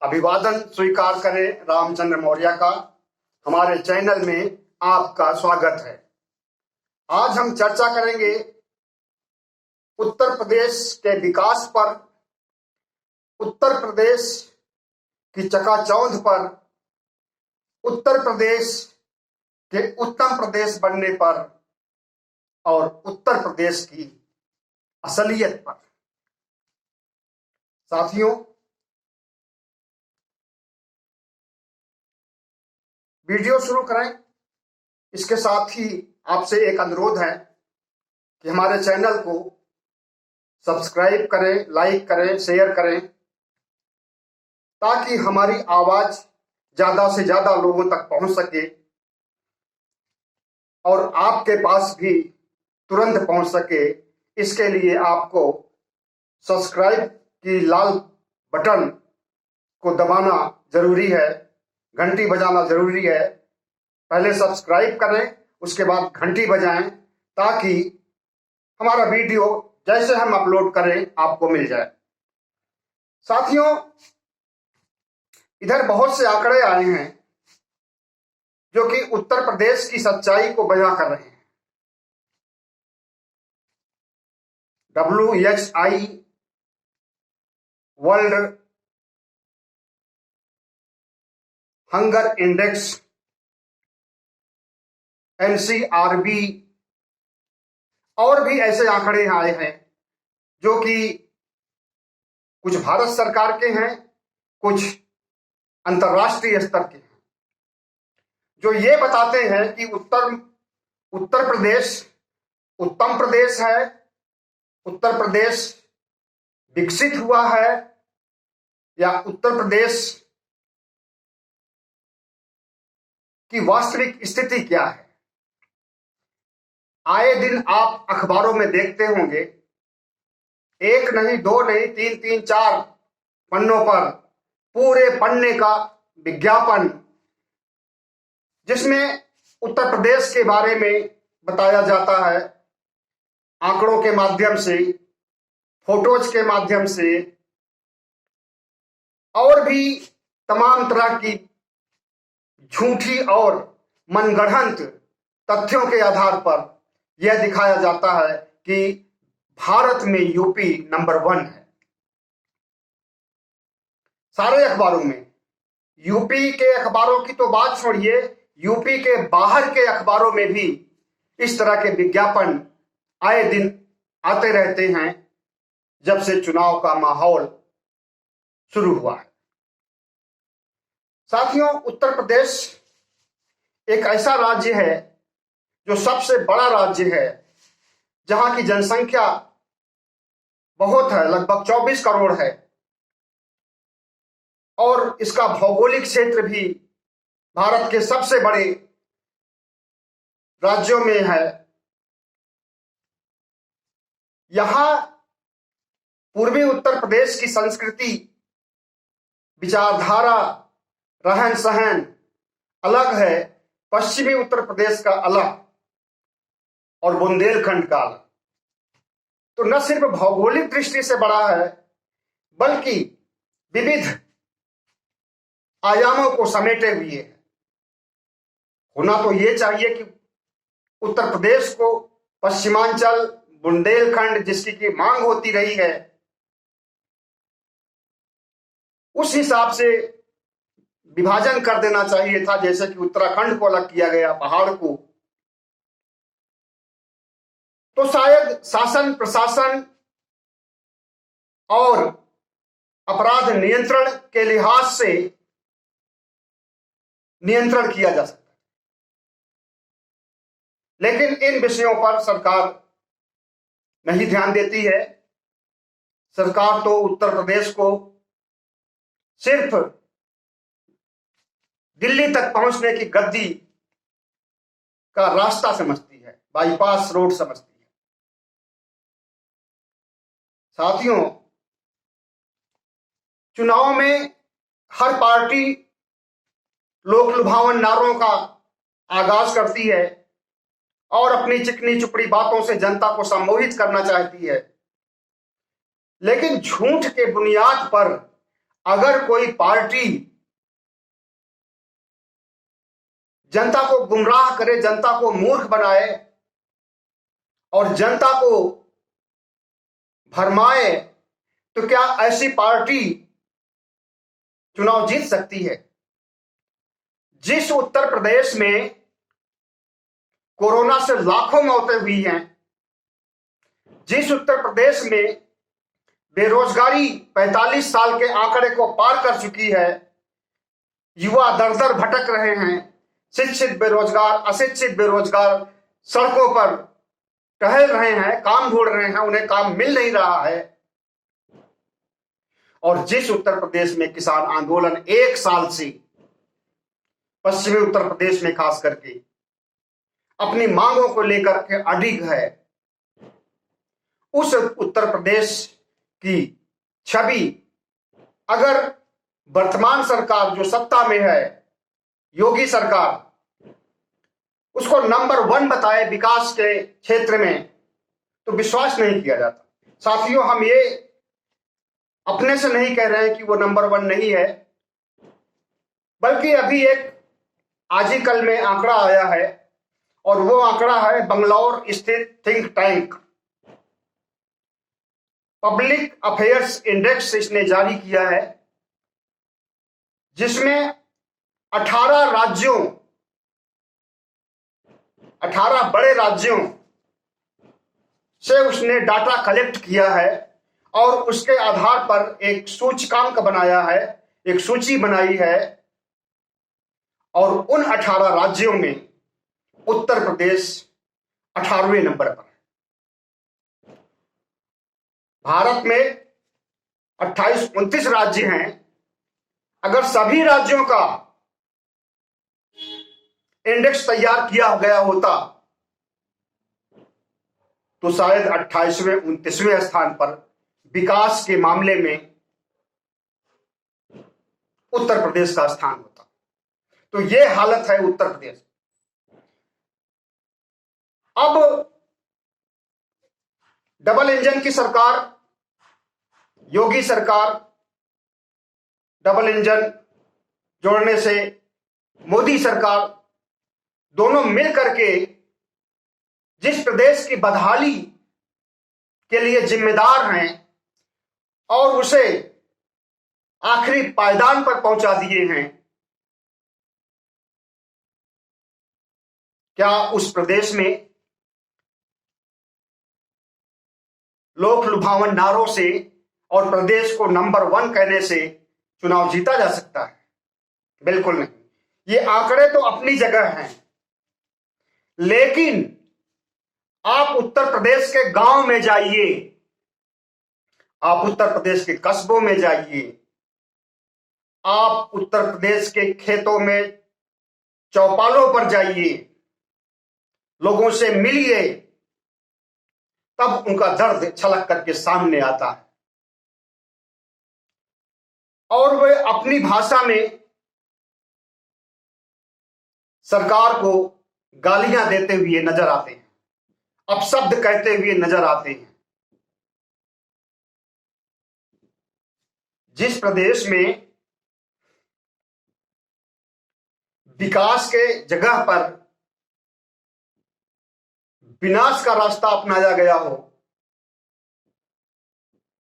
अभिवादन स्वीकार करें रामचंद्र मौर्य का। हमारे चैनल में आपका स्वागत है। आज हम चर्चा करेंगे उत्तर प्रदेश के विकास पर, उत्तर प्रदेश की चकाचौंध पर, उत्तर प्रदेश के उत्तम प्रदेश बनने पर और उत्तर प्रदेश की असलियत पर। साथियों, वीडियो शुरू करें इसके साथ ही आपसे एक अनुरोध है कि हमारे चैनल को सब्सक्राइब करें, लाइक करें, शेयर करें, ताकि हमारी आवाज ज्यादा से ज्यादा लोगों तक पहुंच सके और आपके पास भी तुरंत पहुंच सके। इसके लिए आपको सब्सक्राइब की लाल बटन को दबाना जरूरी है, घंटी बजाना जरूरी है। पहले सब्सक्राइब करें, उसके बाद घंटी बजाएं, ताकि हमारा वीडियो जैसे हम अपलोड करें आपको मिल जाए। साथियों, इधर बहुत से आंकड़े आए हैं जो कि उत्तर प्रदेश की सच्चाई को बयां कर रहे हैं। WHI world hunger index, NCRB और भी ऐसे आंकड़े आए हैं जो कि कुछ भारत सरकार के हैं, कुछ अंतर्राष्ट्रीय स्तर के हैं, जो ये बताते हैं कि उत्तर प्रदेश उत्तम प्रदेश है, उत्तर प्रदेश विकसित हुआ है, या उत्तर प्रदेश की वास्तविक स्थिति क्या है। आए दिन आप अखबारों में देखते होंगे, एक नहीं, दो नहीं, तीन तीन चार पन्नों पर पूरे पन्ने का विज्ञापन, जिसमें उत्तर प्रदेश के बारे में बताया जाता है, आंकड़ों के माध्यम से, फोटोज के माध्यम से और भी तमाम तरह की झूठी और मनगढ़ंत तथ्यों के आधार पर यह दिखाया जाता है कि भारत में यूपी नंबर 1 है। सारे अखबारों में, यूपी के अखबारों की तो बात छोड़िए, यूपी के बाहर के अखबारों में भी इस तरह के विज्ञापन आए दिन आते रहते हैं जब से चुनाव का माहौल शुरू हुआ है। साथियों, उत्तर प्रदेश एक ऐसा राज्य है जो सबसे बड़ा राज्य है, जहां की जनसंख्या बहुत है, लगभग 24 करोड़ है, और इसका भौगोलिक क्षेत्र भी भारत के सबसे बड़े राज्यों में है। यहां पूर्वी उत्तर प्रदेश की संस्कृति, विचारधारा, रहन सहन अलग है, पश्चिमी उत्तर प्रदेश का अलग और बुंदेलखंड का अलग। तो न सिर्फ भौगोलिक दृष्टि से बड़ा है, बल्कि विविध आयामों को समेटे हुए है। होना तो ये चाहिए कि उत्तर प्रदेश को पश्चिमांचल, बुंदेलखंड, जिसकी की मांग होती रही है, उस हिसाब से विभाजन कर देना चाहिए था, जैसे कि उत्तराखंड को अलग किया गया, पहाड़ को। तो शायद शासन, प्रशासन और अपराध नियंत्रण के लिहाज से नियंत्रण किया जा सकता है, लेकिन इन विषयों पर सरकार नहीं ध्यान देती है। सरकार तो उत्तर प्रदेश को सिर्फ दिल्ली तक पहुंचने की गद्दी का रास्ता समझती है, बाईपास रोड समझती है। साथियों, चुनाव में हर पार्टी लोक लुभावन नारों का आगाज करती है और अपनी चिकनी चुपड़ी बातों से जनता को सम्मोहित करना चाहती है, लेकिन झूठ के बुनियाद पर अगर कोई पार्टी जनता को गुमराह करे, जनता को मूर्ख बनाए और जनता को भरमाए, तो क्या ऐसी पार्टी चुनाव जीत सकती है? जिस उत्तर प्रदेश में कोरोना से लाखों मौतें हुई हैं, जिस उत्तर प्रदेश में बेरोजगारी 45 साल के आंकड़े को पार कर चुकी है, युवा दर दर भटक रहे हैं, शिक्षित बेरोजगार, अशिक्षित बेरोजगार सड़कों पर टहल रहे हैं, काम ढूंढ रहे हैं, उन्हें काम मिल नहीं रहा है, और जिस उत्तर प्रदेश में किसान आंदोलन 1 साल से पश्चिमी उत्तर प्रदेश में खास करके अपनी मांगों को लेकर के अडिग है, उस उत्तर प्रदेश की छवि अगर वर्तमान सरकार जो सत्ता में है, योगी सरकार, उसको नंबर 1 बताए विकास के क्षेत्र में, तो विश्वास नहीं किया जाता। साथियों, हम ये अपने से नहीं कह रहे हैं कि वो नंबर 1 नहीं है, बल्कि अभी एक आज ही कल में आंकड़ा आया है, और वो आंकड़ा है बंगलौर स्थित think tank public affairs index इसने जारी किया है, जिसमें 18 राज्यों, 18 बड़े राज्यों से उसने डाटा कलेक्ट किया है और उसके आधार पर एक सूचकांक बनाया है, एक सूची बनाई है, और उन 18 राज्यों में उत्तर प्रदेश 18वें नंबर पर है। भारत में 28-29 राज्य हैं। अगर सभी राज्यों का इंडेक्स तैयार किया गया होता तो शायद 28वें 29वें स्थान पर विकास के मामले में उत्तर प्रदेश का स्थान होता। तो ये हालत है उत्तर प्रदेश। अब डबल इंजन की सरकार, योगी सरकार, डबल इंजन जोड़ने से मोदी सरकार, दोनों मिलकर के जिस प्रदेश की बदहाली के लिए जिम्मेदार हैं और उसे आखिरी पायदान पर पहुंचा दिए हैं, क्या उस प्रदेश में लोक लुभावन नारों से और प्रदेश को नंबर 1 कहने से चुनाव जीता जा सकता है? बिल्कुल नहीं। ये आंकड़े तो अपनी जगह हैं, लेकिन आप उत्तर प्रदेश के गांव में जाइए, आप उत्तर प्रदेश के कस्बों में जाइए, आप उत्तर प्रदेश के खेतों में चौपालों पर जाइए, लोगों से मिलिए, तब उनका दर्द छलक करके सामने आता है और वे अपनी भाषा में सरकार को गालियां देते हुए नजर आते हैं, अपशब्द कहते हुए नजर आते हैं। जिस प्रदेश में विकास के जगह पर विनाश का रास्ता अपनाया गया हो,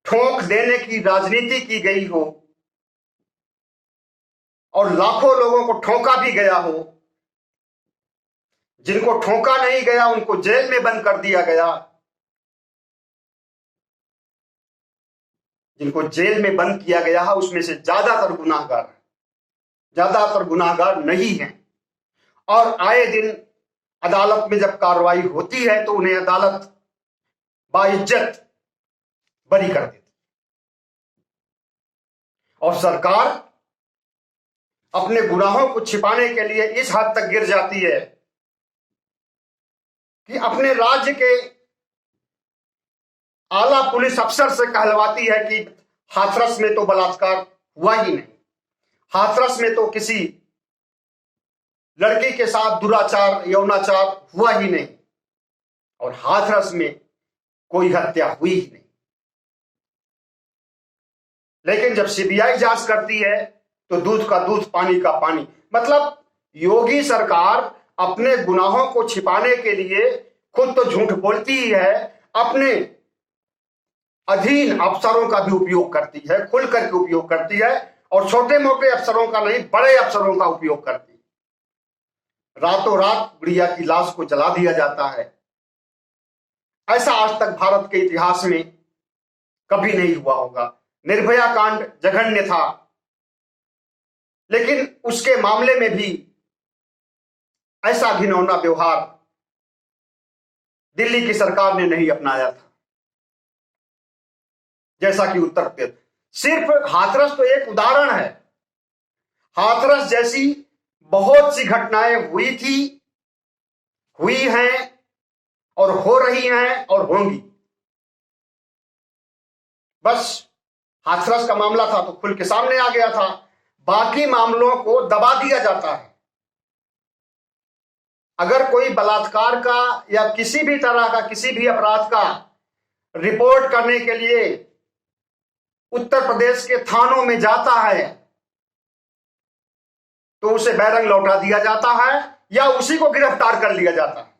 ठोक देने की राजनीति की गई हो और लाखों लोगों को ठोका भी गया हो, जिनको ठोका नहीं गया उनको जेल में बंद कर दिया गया, जिनको जेल में बंद किया गया है उसमें से ज्यादातर गुनाहगार नहीं हैं, और आए दिन अदालत में जब कार्रवाई होती है तो उन्हें अदालत बाइज्जत बरी कर देती, और सरकार अपने गुनाहों को छिपाने के लिए इस हद तक गिर जाती है कि अपने राज्य के आला पुलिस अफसर से कहलवाती है कि हाथरस में तो बलात्कार हुआ ही नहीं, हाथरस में तो किसी लड़की के साथ दुराचार, यौनाचार हुआ ही नहीं, और हाथरस में कोई हत्या हुई ही नहीं। लेकिन जब सीबीआई जांच करती है तो दूध का दूध पानी का पानी। मतलब योगी सरकार अपने गुनाहों को छिपाने के लिए खुद तो झूठ बोलती ही है, अपने अधीन अफसरों का भी उपयोग करती है, खुल करके उपयोग करती है, और छोटे मोटे अफसरों का नहीं, बड़े अफसरों का उपयोग करती है। रातों रात गुड़िया की लाश को जला दिया जाता है। ऐसा आज तक भारत के इतिहास में कभी नहीं हुआ होगा। निर्भया कांड जघन्य था, लेकिन उसके मामले में भी ऐसा घिनौना व्यवहार दिल्ली की सरकार ने नहीं अपनाया था जैसा कि उत्तर प्रदेश। सिर्फ हाथरस तो एक उदाहरण है। हाथरस जैसी बहुत सी घटनाएं हुई थी, हुई हैं और हो रही हैं और होंगी। बस हाथरस का मामला था तो खुल के सामने आ गया था, बाकी मामलों को दबा दिया जाता है। अगर कोई बलात्कार का या किसी भी तरह का किसी भी अपराध का रिपोर्ट करने के लिए उत्तर प्रदेश के थानों में जाता है तो उसे बैरंग लौटा दिया जाता है या उसी को गिरफ्तार कर लिया जाता है।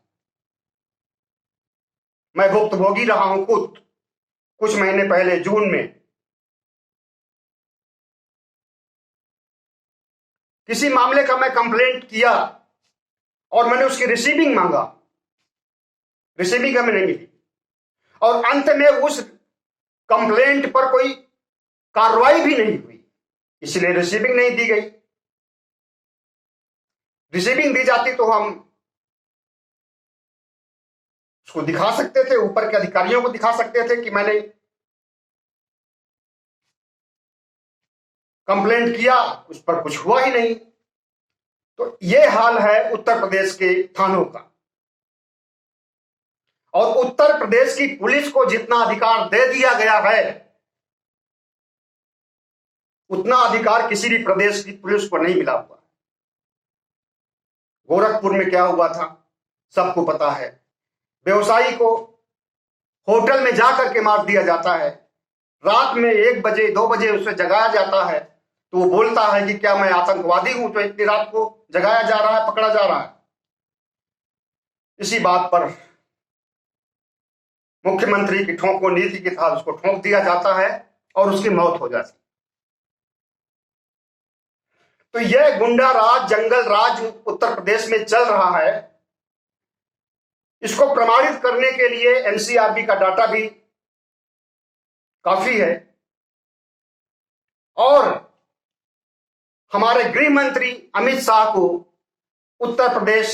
मैं भुक्तभोगी रहा हूं खुद। कुछ महीने पहले जून में किसी मामले का मैं कंप्लेंट किया और मैंने उसकी रिसीविंग मांगा, रिसीविंग हमें नहीं मिली, और अंत में उस कंप्लेंट पर कोई कार्रवाई भी नहीं हुई, इसलिए रिसीविंग नहीं दी गई। रिसीविंग दी जाती तो हम उसको दिखा सकते थे, ऊपर के अधिकारियों को दिखा सकते थे कि मैंने कंप्लेंट किया, उस पर कुछ हुआ ही नहीं। तो यह हाल है उत्तर प्रदेश के थानों का। और उत्तर प्रदेश की पुलिस को जितना अधिकार दे दिया गया है उतना अधिकार किसी भी प्रदेश की पुलिस को नहीं मिला हुआ। गोरखपुर में क्या हुआ था सबको पता है। व्यवसायी को होटल में जाकर के मार दिया जाता है, रात में 1 बजे 2 बजे उसे जगाया जाता है तो वो बोलता है कि क्या मैं आतंकवादी हूं तो इतनी रात को जगाया जा रहा है, पकड़ा जा रहा है। इसी बात पर मुख्यमंत्री की ठोंको नीति के तहत उसको ठोंक दिया जाता है और उसकी मौत हो जाती है। तो यह गुंडा राज, जंगल राज उत्तर प्रदेश में चल रहा है। इसको प्रमाणित करने के लिए एनसीआरबी का डाटा भी काफी है। और हमारे गृह मंत्री अमित शाह को उत्तर प्रदेश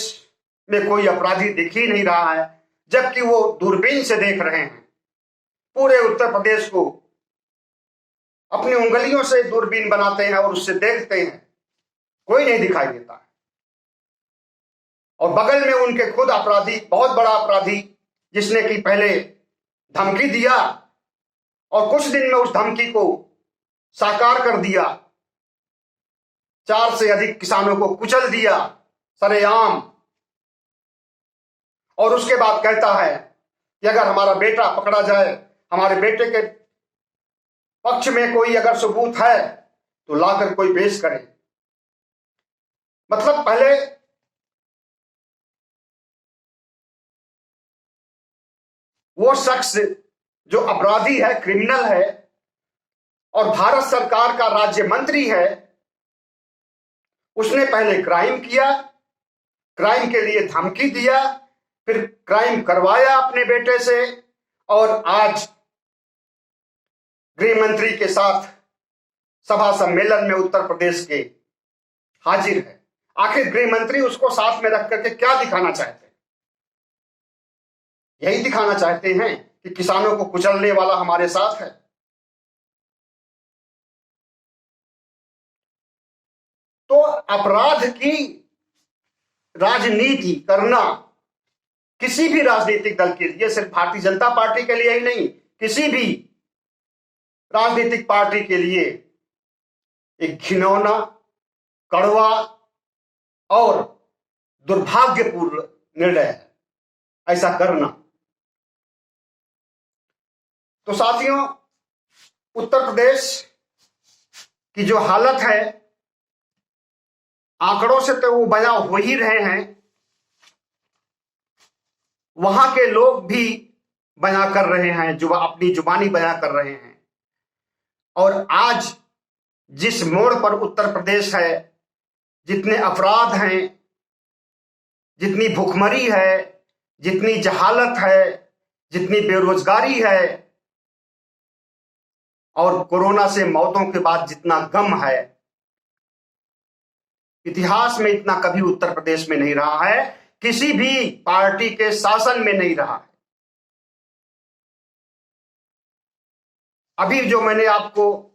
में कोई अपराधी दिख ही नहीं रहा है, जबकि वो दूरबीन से देख रहे हैं। पूरे उत्तर प्रदेश को अपनी उंगलियों से दूरबीन बनाते हैं और उससे देखते हैं, कोई नहीं दिखाई देता है। और बगल में उनके खुद अपराधी, बहुत बड़ा अपराधी, जिसने कि पहले धमकी दिया और कुछ दिन में उस धमकी को साकार कर दिया, 4 से अधिक किसानों को कुचल दिया सरेआम, और उसके बाद कहता है कि अगर हमारा बेटा पकड़ा जाए, हमारे बेटे के पक्ष में कोई अगर सबूत है तो लाकर कोई पेश करे। मतलब पहले वो शख्स जो अपराधी है, क्रिमिनल है और भारत सरकार का राज्य मंत्री है, उसने पहले क्राइम किया, क्राइम के लिए धमकी दिया, फिर क्राइम करवाया अपने बेटे से, और आज गृह मंत्री के साथ सभा सम्मेलन में उत्तर प्रदेश के हाजिर है। आखिर गृह मंत्री उसको साथ में रख करके क्या दिखाना चाहते हैं? यही दिखाना चाहते हैं कि किसानों को कुचलने वाला हमारे साथ है। तो अपराध की राजनीति करना किसी भी राजनीतिक दल के लिए, सिर्फ भारतीय जनता पार्टी के लिए ही नहीं, किसी भी राजनीतिक पार्टी के लिए एक घिनौना, कड़वा और दुर्भाग्यपूर्ण निर्णय है ऐसा करना। तो साथियों, उत्तर प्रदेश की जो हालत है, आंकड़ों से तो वो बयां हो ही रहे हैं, वहां के लोग भी बयां कर रहे हैं, जो अपनी जुबानी बयां कर रहे हैं। और आज जिस मोड़ पर उत्तर प्रदेश है, जितने अपराध हैं, जितनी भुखमरी है, जितनी जहालत है, जितनी बेरोजगारी है, और कोरोना से मौतों के बाद जितना गम है, इतिहास में इतना कभी उत्तर प्रदेश में नहीं रहा है, किसी भी पार्टी के शासन में नहीं रहा है। अभी जो मैंने आपको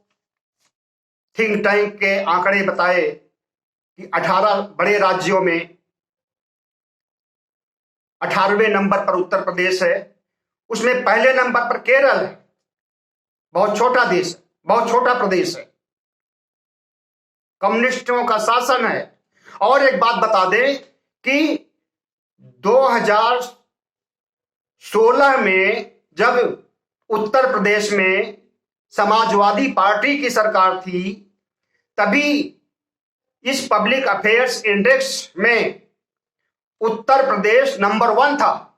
थिंक टैंक के आंकड़े बताए कि 18 बड़े राज्यों में 18वें नंबर पर उत्तर प्रदेश है, उसमें पहले नंबर पर केरल है। बहुत छोटा देश, बहुत छोटा प्रदेश है, कम्युनिस्टों का शासन है। और एक बात बता दें कि 2016 में जब उत्तर प्रदेश में समाजवादी पार्टी की सरकार थी, तभी इस पब्लिक अफेयर्स इंडेक्स में उत्तर प्रदेश नंबर 1 था।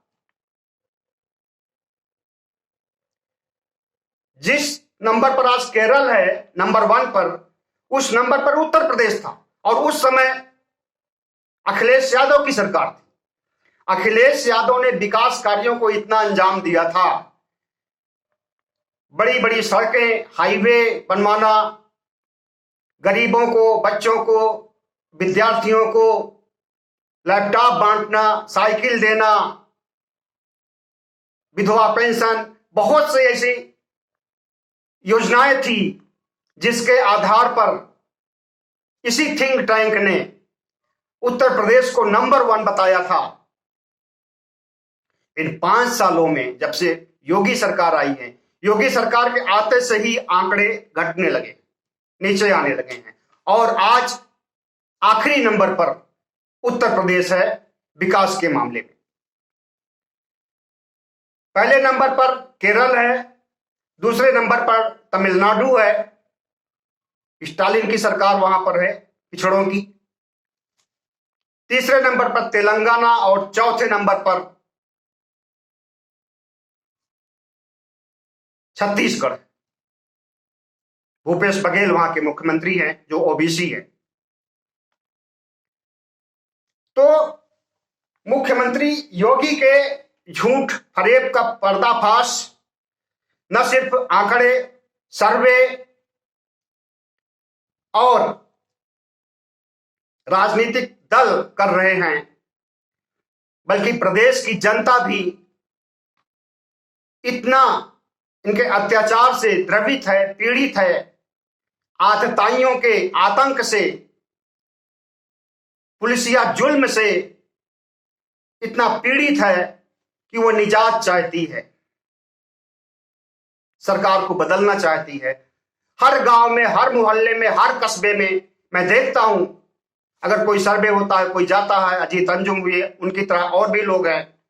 जिस नंबर पर आज केरल है नंबर 1 पर, उस नंबर पर उत्तर प्रदेश था। और उस समय अखिलेश यादव की सरकार थी। अखिलेश यादव ने विकास कार्यों को इतना अंजाम दिया था, बड़ी बड़ी सड़कें, हाईवे बनवाना, गरीबों को, बच्चों को, विद्यार्थियों को लैपटॉप बांटना, साइकिल देना, विधवा पेंशन, बहुत से ऐसी योजनाएं थी जिसके आधार पर इसी थिंक टैंक ने उत्तर प्रदेश को नंबर 1 बताया था। इन 5 सालों में जब से योगी सरकार आई है, योगी सरकार के आते से ही आंकड़े घटने लगे, नीचे आने लगे हैं, और आज आखिरी नंबर पर उत्तर प्रदेश है विकास के मामले में। पहले नंबर पर केरल है, दूसरे नंबर पर तमिलनाडु है, स्टालिन की सरकार वहां पर है पिछड़ों की, तीसरे नंबर पर तेलंगाना, और चौथे नंबर पर छत्तीसगढ़। भूपेश बघेल वहां के मुख्यमंत्री हैं, जो ओबीसी है। तो मुख्यमंत्री योगी के झूठ फरेब का पर्दाफाश न सिर्फ आंकड़े, सर्वे और राजनीतिक दल कर रहे हैं, बल्कि प्रदेश की जनता भी इतना इनके अत्याचार से द्रवित है, पीड़ित है, आतताइयों के आतंक से, पुलिसिया जुल्म से इतना पीड़ित है कि वो निजात चाहती है, सरकार को बदलना चाहती है। हर गांव में, हर मोहल्ले में, हर कस्बे में मैं देखता हूं, अगर कोई सर्वे होता है, कोई जाता है, अजीत अंजुम भी, उनकी तरह और भी लोग हैं,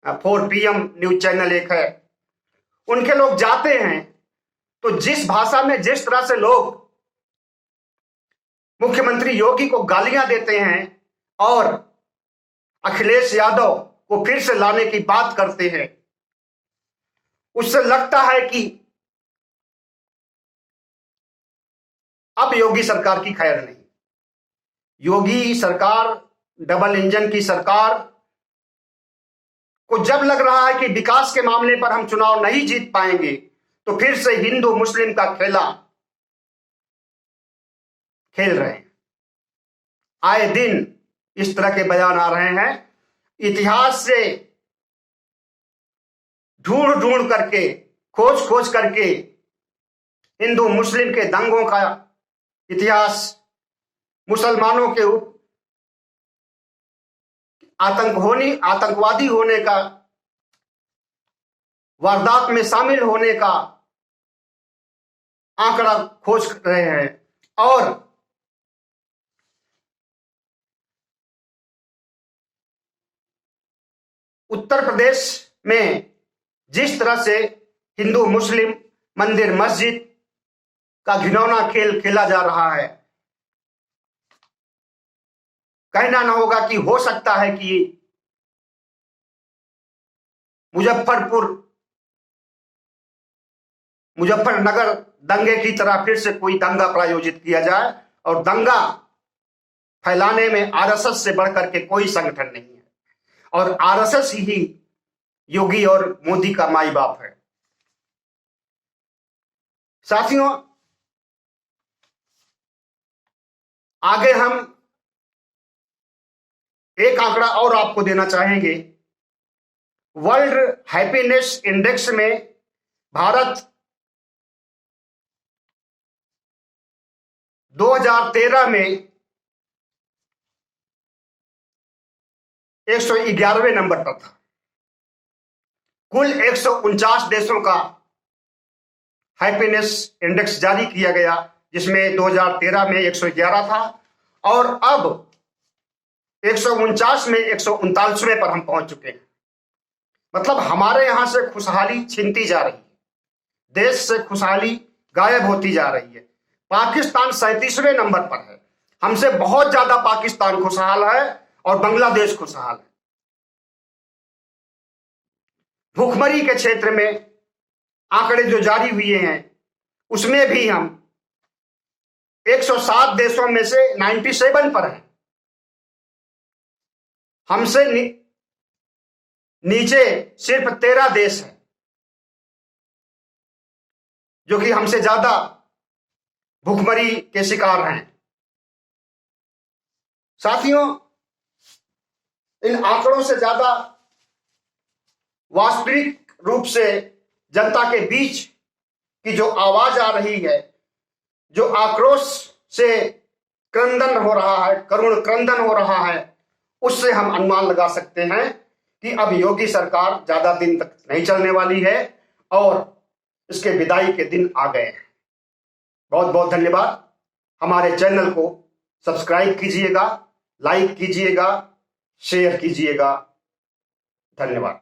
4PM न्यूज चैनल एक है, उनके लोग जाते हैं, तो जिस भाषा में, जिस तरह से लोग मुख्यमंत्री योगी को गालियां देते हैं और अखिलेश यादव को फिर से लाने की बात करते हैं, उससे लगता है कि अब योगी सरकार की खैर नहीं। योगी सरकार, डबल इंजन की सरकार को जब लग रहा है कि विकास के मामले पर हम चुनाव नहीं जीत पाएंगे, तो फिर से हिंदू मुस्लिम का खेला खेल रहे हैं। आए दिन इस तरह के बयान आ रहे हैं। इतिहास से ढूंढ ढूंढ करके, खोज खोज करके हिंदू मुस्लिम के दंगों का इतिहास, मुसलमानों के आतंकवादी होने का, वारदात में शामिल होने का आंकड़ा खोज रहे हैं। और उत्तर प्रदेश में जिस तरह से हिंदू मुस्लिम, मंदिर मस्जिद का घिनौना खेल खेला जा रहा है। कहना न होगा कि हो सकता है कि मुजफ्फरनगर दंगे की तरह फिर से कोई दंगा प्रायोजित किया जाए, और दंगा फैलाने में आरएसएस से बढ़कर के कोई संगठन नहीं है, और आरएसएस ही योगी और मोदी का माई बाप है। साथियों, आगे हम एक आंकड़ा और आपको देना चाहेंगे। वर्ल्ड हैप्पीनेस इंडेक्स में भारत 2013 में 111वें नंबर पर था। कुल 149 देशों का हैप्पीनेस इंडेक्स जारी किया गया, जिसमें 2013 में 111 था, और अब 149 में 139वें पर हम पहुंच चुके हैं। मतलब हमारे यहां से खुशहाली छिनती जा रही है, देश से खुशहाली गायब होती जा रही है। पाकिस्तान 37वें नंबर पर है, हमसे बहुत ज्यादा पाकिस्तान खुशहाल है और बांग्लादेश खुशहाल है। भूखमरी के क्षेत्र में आंकड़े जो जारी हुए हैं उसमें भी हम 107 देशों में से 97 पर हैं। हमसे नीचे सिर्फ 13 देश हैं जो कि हमसे ज्यादा भूखमरी के शिकार हैं। साथियों, इन आंकड़ों से ज्यादा वास्तविक रूप से जनता के बीच की जो आवाज आ रही है, जो आक्रोश से क्रंदन हो रहा है, करुण क्रंदन हो रहा है, उससे हम अनुमान लगा सकते हैं कि अब योगी सरकार ज्यादा दिन तक नहीं चलने वाली है और इसके विदाई के दिन आ गए हैं। बहुत बहुत धन्यवाद। हमारे चैनल को सब्सक्राइब कीजिएगा, लाइक कीजिएगा, शेयर कीजिएगा। धन्यवाद।